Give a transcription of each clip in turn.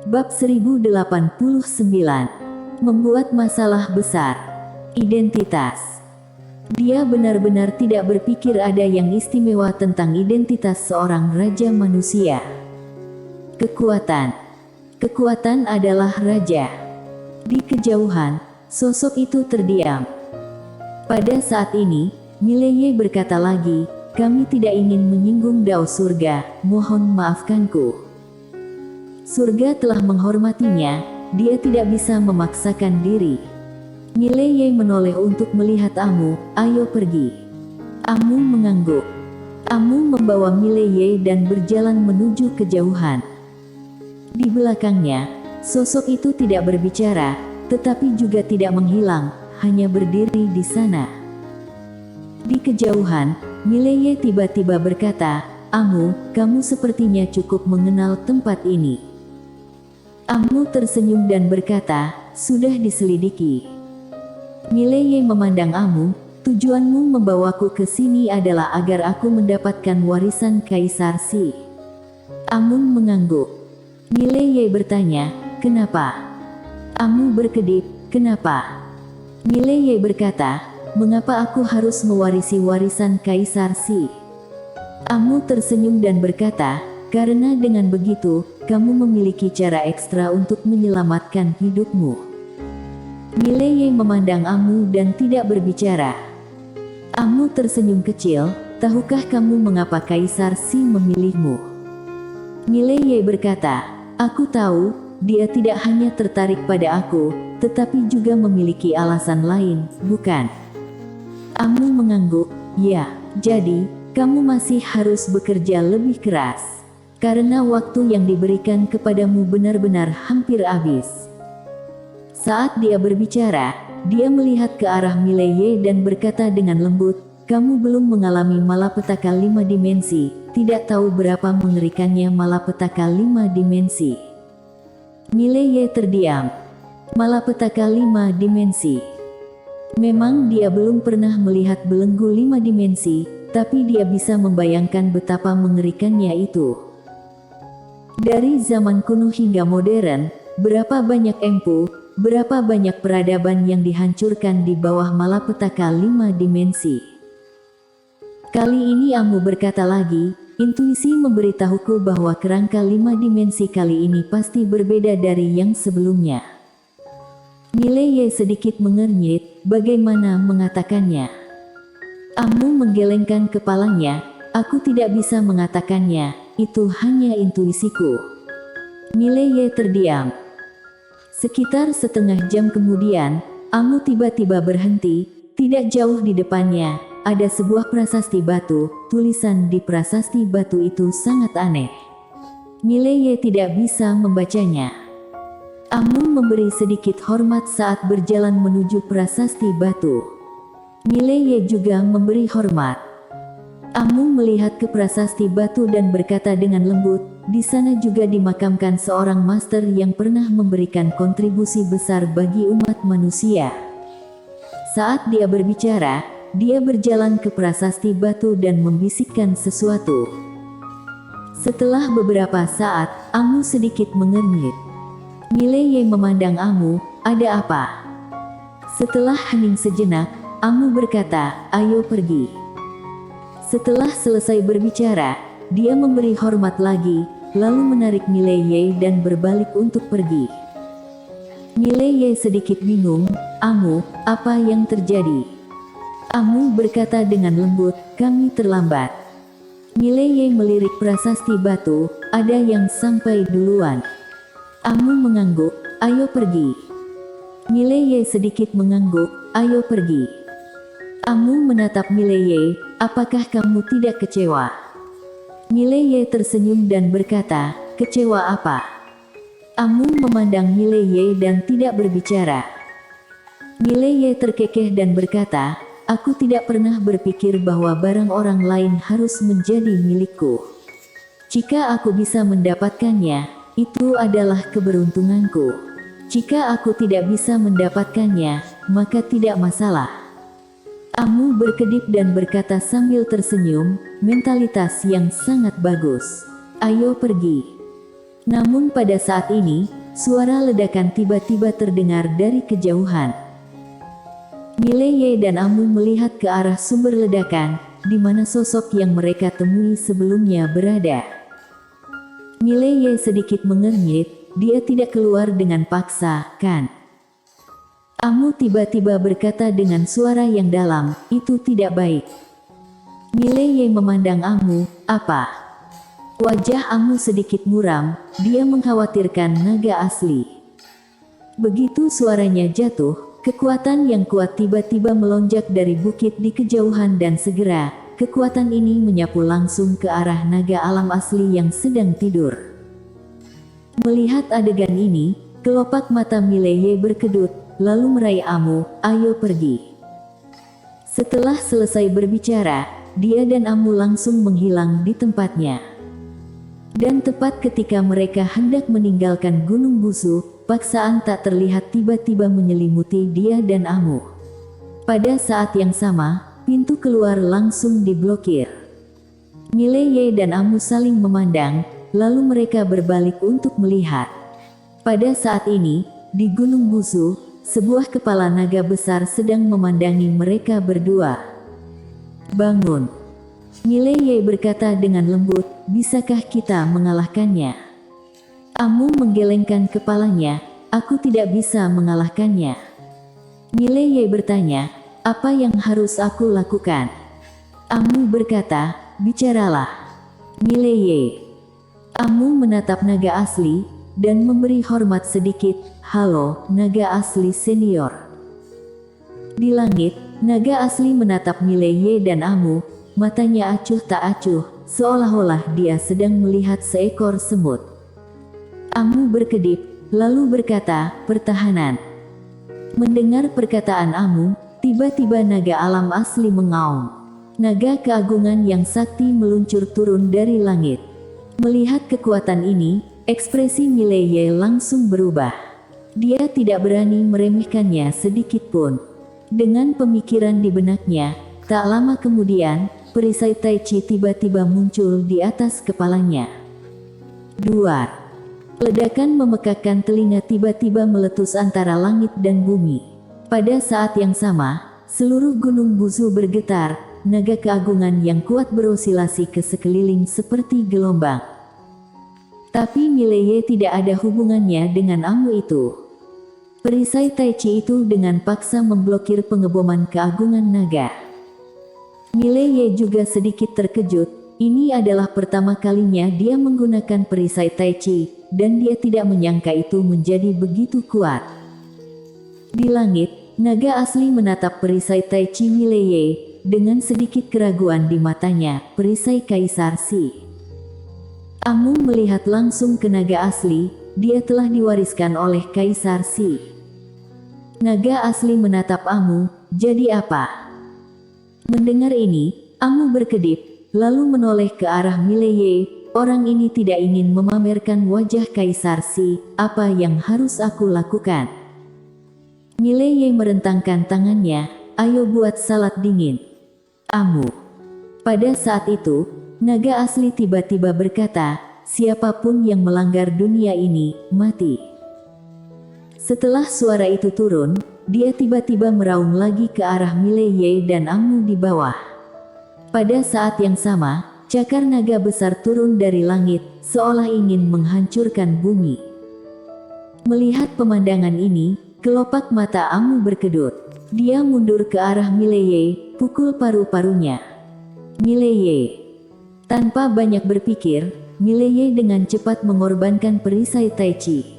Bab 1089. Membuat masalah besar. Identitas. Dia benar-benar tidak berpikir ada yang istimewa tentang identitas seorang raja manusia. Kekuatan. Kekuatan adalah raja. Di kejauhan, sosok itu terdiam. Pada saat ini, Mileye berkata lagi, "Kami tidak ingin menyinggung dao surga, mohon maafkanku. Surga telah menghormatinya, dia tidak bisa memaksakan diri." Mileye menoleh untuk melihat Amu, "Ayo pergi." Amu mengangguk. Amu membawa Mileye dan berjalan menuju kejauhan. Di belakangnya, sosok itu tidak berbicara, tetapi juga tidak menghilang, hanya berdiri di sana. Di kejauhan, Mileye tiba-tiba berkata, "Amu, kamu sepertinya cukup mengenal tempat ini." Amu tersenyum dan berkata, "Sudah diselidiki." Mileye memandang Amu, "Tujuanmu membawaku ke sini adalah agar aku mendapatkan warisan Kaisar Si." Amu mengangguk. Mileye bertanya, "Kenapa?" Amu berkedip, "Kenapa?" Mileye berkata, "Mengapa aku harus mewarisi warisan Kaisar Si?" Amu tersenyum dan berkata, "Karena dengan begitu, kamu memiliki cara ekstra untuk menyelamatkan hidupmu." Mileye memandang Amu dan tidak berbicara. Amu tersenyum kecil, "Tahukah kamu mengapa Kaisar Si memilihmu?" Mileye berkata, "Aku tahu, dia tidak hanya tertarik pada aku, tetapi juga memiliki alasan lain, bukan?" Amu mengangguk, "Ya, jadi, kamu masih harus bekerja lebih keras. Karena waktu yang diberikan kepadamu benar-benar hampir habis." Saat dia berbicara, dia melihat ke arah Mileye dan berkata dengan lembut, "Kamu belum mengalami malapetaka 5 dimensi, tidak tahu berapa mengerikannya malapetaka 5 dimensi." Mileye terdiam. Malapetaka 5 dimensi. Memang dia belum pernah melihat belenggu 5 dimensi, tapi dia bisa membayangkan betapa mengerikannya itu. Dari zaman kuno hingga modern, berapa banyak empu, berapa banyak peradaban yang dihancurkan di bawah malapetaka 5 dimensi. Kali ini Amu berkata lagi, "Intuisi memberitahuku bahwa kerangka 5 dimensi kali ini pasti berbeda dari yang sebelumnya." Mileye sedikit mengernyit, "Bagaimana mengatakannya?" Amu menggelengkan kepalanya, "Aku tidak bisa mengatakannya, itu hanya intuisiku." Mileye terdiam. Sekitar setengah jam kemudian, Amu tiba-tiba berhenti. Tidak jauh di depannya, ada sebuah prasasti batu. Tulisan di prasasti batu itu sangat aneh. Mileye tidak bisa membacanya. Amu memberi sedikit hormat saat berjalan menuju prasasti batu. Mileye juga memberi hormat. Amu melihat ke prasasti batu dan berkata dengan lembut, "Di sana juga dimakamkan seorang master yang pernah memberikan kontribusi besar bagi umat manusia." Saat dia berbicara, dia berjalan ke prasasti batu dan membisikkan sesuatu. Setelah beberapa saat, Amu sedikit mengernyit. Mileye memandang Amu, "Ada apa?" Setelah hening sejenak, Amu berkata, "Ayo pergi." Setelah selesai berbicara, dia memberi hormat lagi, lalu menarik Mileye dan berbalik untuk pergi. Mileye sedikit bingung, "Amu, apa yang terjadi?" Amu berkata dengan lembut, "Kami terlambat." Mileye melirik prasasti batu, "Ada yang sampai duluan." Amu mengangguk, "Ayo pergi." Mileye sedikit mengangguk, "Ayo pergi." Amu menatap Mileye, "Apakah kamu tidak kecewa?" Mileye tersenyum dan berkata, "Kecewa apa?" Amu memandang Mileye dan tidak berbicara. Mileye terkekeh dan berkata, "Aku tidak pernah berpikir bahwa barang orang lain harus menjadi milikku. Jika aku bisa mendapatkannya, itu adalah keberuntunganku. Jika aku tidak bisa mendapatkannya, maka tidak masalah." Amu berkedip dan berkata sambil tersenyum, "Mentalitas yang sangat bagus. Ayo pergi." Namun pada saat ini, suara ledakan tiba-tiba terdengar dari kejauhan. Mileye dan Amu melihat ke arah sumber ledakan, di mana sosok yang mereka temui sebelumnya berada. Mileye sedikit mengernyit, dia tidak keluar dengan paksa, kan? Amu tiba-tiba berkata dengan suara yang dalam, itu tidak baik. Mileye memandang Amu, apa? Wajah Amu sedikit muram, dia mengkhawatirkan naga asli. Begitu suaranya jatuh, kekuatan yang kuat tiba-tiba melonjak dari bukit di kejauhan dan segera, kekuatan ini menyapu langsung ke arah naga alam asli yang sedang tidur. Melihat adegan ini, kelopak mata Mileye berkedut, lalu meraih Amu, ayo pergi. Setelah selesai berbicara, dia dan Amu langsung menghilang di tempatnya. Dan tepat ketika mereka hendak meninggalkan Gunung Busu, paksaan tak terlihat tiba-tiba menyelimuti dia dan Amu. Pada saat yang sama, pintu keluar langsung diblokir. Mileye dan Amu saling memandang, lalu mereka berbalik untuk melihat. Pada saat ini, di Gunung Busu, sebuah kepala naga besar sedang memandangi mereka berdua. Bangun. Mileye berkata dengan lembut, bisakah kita mengalahkannya? Amu menggelengkan kepalanya, aku tidak bisa mengalahkannya. Mileye bertanya, apa yang harus aku lakukan? Amu berkata, bicaralah. Mileye. Amu menatap naga asli, dan memberi hormat sedikit, halo, naga asli senior. Di langit, naga asli menatap Mileye dan Amu, matanya acuh tak acuh, seolah-olah dia sedang melihat seekor semut. Amu berkedip, lalu berkata, pertahanan. Mendengar perkataan Amu, tiba-tiba naga alam asli mengaum. Naga keagungan yang sakti meluncur turun dari langit. Melihat kekuatan ini, ekspresi Mileye langsung berubah. Dia tidak berani meremehkannya sedikit pun. Dengan pemikiran di benaknya, tak lama kemudian, perisai Tai Chi tiba-tiba muncul di atas kepalanya. Duar. Ledakan memekakkan telinga tiba-tiba meletus antara langit dan bumi. Pada saat yang sama, seluruh Gunung Busu bergetar, naga keagungan yang kuat berosilasi ke sekeliling seperti gelombang. Tapi Mileye tidak ada hubungannya dengan Amu itu. Perisai Tai Chi itu dengan paksa memblokir pengeboman keagungan naga. Mileye juga sedikit terkejut, ini adalah pertama kalinya dia menggunakan perisai Tai Chi, dan dia tidak menyangka itu menjadi begitu kuat. Di langit, naga asli menatap perisai Tai Chi Mileye, dengan sedikit keraguan di matanya, perisai Kaisar Si. Amu melihat langsung ke naga asli, dia telah diwariskan oleh Kaisar Si. Naga asli menatap Amu, jadi apa? Mendengar ini, Amu berkedip, lalu menoleh ke arah Mileye, orang ini tidak ingin memamerkan wajah Kaisar Si, apa yang harus aku lakukan? Mileye merentangkan tangannya, ayo buat salad dingin. Amu. Pada saat itu, naga asli tiba-tiba berkata, siapapun yang melanggar dunia ini, mati. Setelah suara itu turun, dia tiba-tiba meraung lagi ke arah Mileye dan Amu di bawah. Pada saat yang sama, cakar naga besar turun dari langit, seolah ingin menghancurkan bumi. Melihat pemandangan ini, kelopak mata Amu berkedut. Dia mundur ke arah Mileye, pukul paru-parunya. Mileye. Tanpa banyak berpikir, Mileye dengan cepat mengorbankan perisai Tai Chi.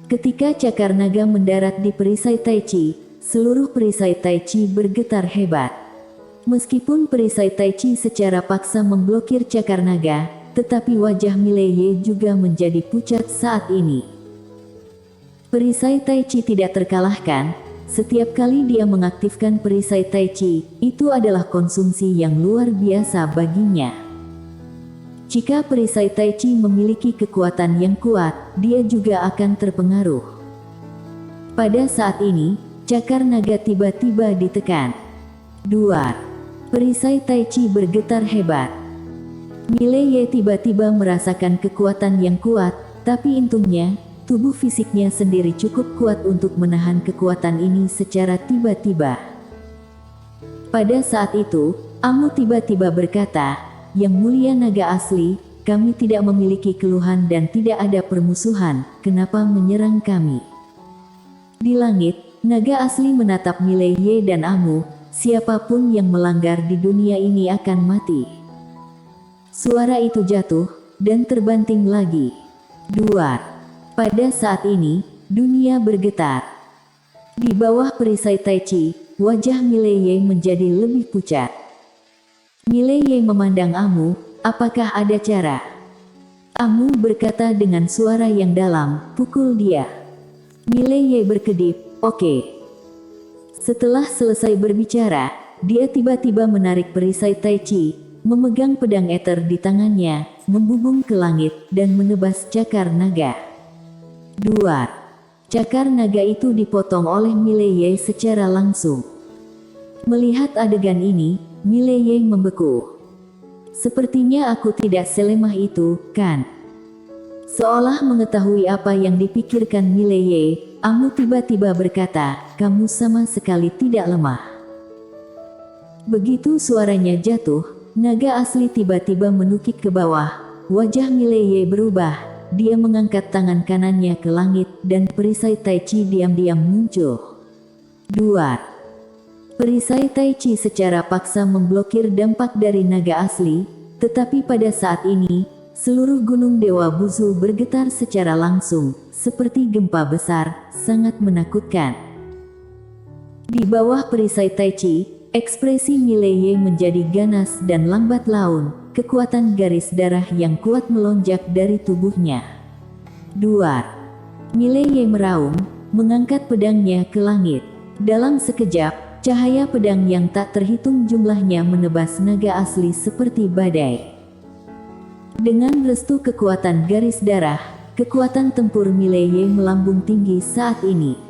Ketika cakar naga mendarat di perisai Tai Chi, seluruh perisai Tai Chi bergetar hebat. Meskipun perisai Tai Chi secara paksa memblokir cakar naga, tetapi wajah Mileye juga menjadi pucat saat ini. Perisai Tai Chi tidak terkalahkan, setiap kali dia mengaktifkan perisai Tai Chi, itu adalah konsumsi yang luar biasa baginya. Jika perisai Tai Chi memiliki kekuatan yang kuat, dia juga akan terpengaruh. Pada saat ini, cakar naga tiba-tiba ditekan. Duar. Perisai Tai Chi bergetar hebat. Mileye tiba-tiba merasakan kekuatan yang kuat, Tapi untungnya, tubuh fisiknya sendiri cukup kuat untuk menahan kekuatan ini secara tiba-tiba. Pada saat itu, Amu tiba-tiba berkata, "Yang mulia naga asli, kami tidak memiliki keluhan dan tidak ada permusuhan, kenapa menyerang kami?" Di langit, naga asli menatap Mileye dan Amu, "Siapapun yang melanggar di dunia ini akan mati." Suara itu jatuh, dan terbanting lagi. Duar. Pada saat ini, dunia bergetar. Di bawah perisai Tai Chi, wajah Mileye menjadi lebih pucat. Mileye memandang Amu, "Apakah ada cara?" Amu berkata dengan suara yang dalam, "Pukul dia." Mileye berkedip, "Oke." Setelah selesai berbicara, dia tiba-tiba menarik perisai Tai Chi, memegang pedang eter di tangannya, membubung ke langit, dan menebas cakar naga. Duar. Cakar naga itu dipotong oleh Mileye secara langsung. Melihat adegan ini, Mileye membeku. "Sepertinya aku tidak selemah itu, kan?" Seolah mengetahui apa yang dipikirkan Mileye, Amu tiba-tiba berkata, "Kamu sama sekali tidak lemah." Begitu suaranya jatuh, naga asli tiba-tiba menukik ke bawah. Wajah Mileye berubah. Dia mengangkat tangan kanannya ke langit, dan perisai Tai Chi diam-diam muncul. Duar. Perisai Tai Chi secara paksa memblokir dampak dari naga asli, tetapi pada saat ini, seluruh gunung Dewa Buzu bergetar secara langsung, seperti gempa besar, sangat menakutkan. Di bawah perisai Tai Chi, ekspresi Mileye menjadi ganas dan lambat laun. Kekuatan garis darah yang kuat melonjak dari tubuhnya. Duar. Mileye meraung, mengangkat pedangnya ke langit. Dalam sekejap, cahaya pedang yang tak terhitung jumlahnya menebas naga asli seperti badai. Dengan restu kekuatan garis darah, kekuatan tempur Mileye melambung tinggi saat ini.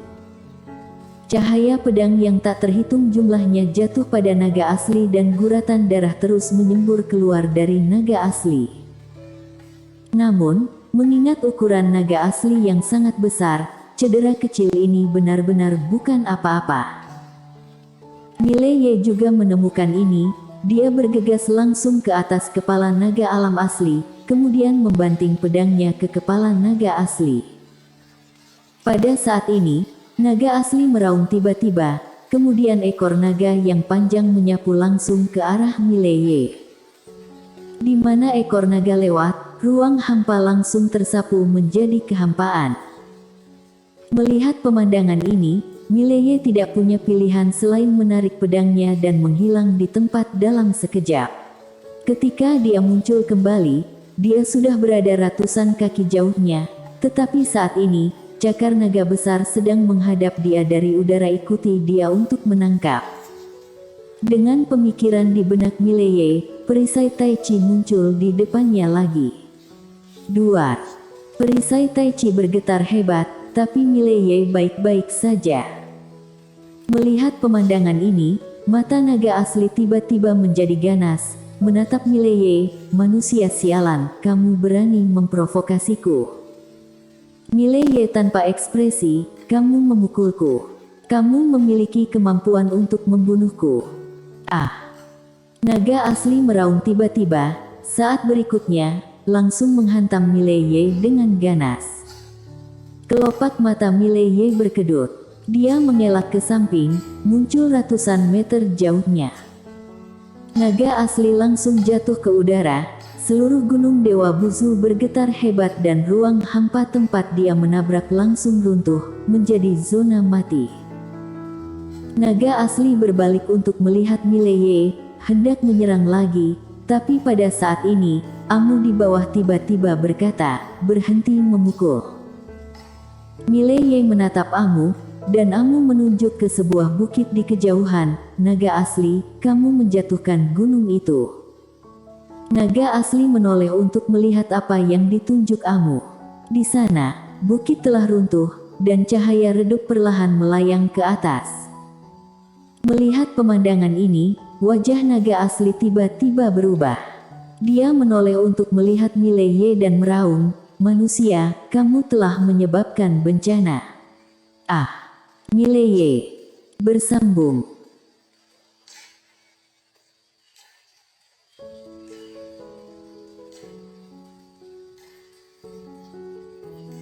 Cahaya pedang yang tak terhitung jumlahnya jatuh pada naga asli dan guratan darah terus menyembur keluar dari naga asli. Namun, mengingat ukuran naga asli yang sangat besar, cedera kecil ini benar-benar bukan apa-apa. Mileye juga menemukan ini, dia bergegas langsung ke atas kepala naga alam asli, kemudian membanting pedangnya ke kepala naga asli. Pada saat ini, naga asli meraung tiba-tiba, kemudian ekor naga yang panjang menyapu langsung ke arah Mileye. Di mana ekor naga lewat, ruang hampa langsung tersapu menjadi kehampaan. Melihat pemandangan ini, Mileye tidak punya pilihan selain menarik pedangnya dan menghilang di tempat dalam sekejap. Ketika dia muncul kembali, dia sudah berada ratusan kaki jauhnya, tetapi saat ini, cakar naga besar sedang menghadap dia dari udara. Ikuti dia untuk menangkap. Dengan pemikiran di benak Mileye, perisai Tai Chi muncul di depannya lagi. Duar. Perisai Tai Chi bergetar hebat, tapi Mileye baik-baik saja. Melihat pemandangan ini, mata naga asli tiba-tiba menjadi ganas, menatap Mileye. "Manusia sialan, kamu berani memprovokasiku." Mileye tanpa ekspresi, "Kamu memukulku. Kamu memiliki kemampuan untuk membunuhku." Ah! Naga asli meraung tiba-tiba, saat berikutnya, langsung menghantam Mileye dengan ganas. Kelopak mata Mileye berkedut. Dia mengelak ke samping, muncul ratusan meter jauhnya. Naga asli langsung jatuh ke udara. Seluruh gunung Dewa Buzu bergetar hebat dan ruang hampa tempat dia menabrak langsung runtuh, menjadi zona mati. Naga asli berbalik untuk melihat Mileye, hendak menyerang lagi, tapi pada saat ini, Amu di bawah tiba-tiba berkata, "Berhenti memukul." Mileye menatap Amu, dan Amu menunjuk ke sebuah bukit di kejauhan. "Naga asli, kamu menjatuhkan gunung itu." Naga asli menoleh untuk melihat apa yang ditunjuk Amu. Di sana, bukit telah runtuh, dan cahaya redup perlahan melayang ke atas. Melihat pemandangan ini, wajah naga asli tiba-tiba berubah. Dia menoleh untuk melihat Mileye dan meraung, Manusia, kamu telah menyebabkan bencana. Ah, Mileye bersambung.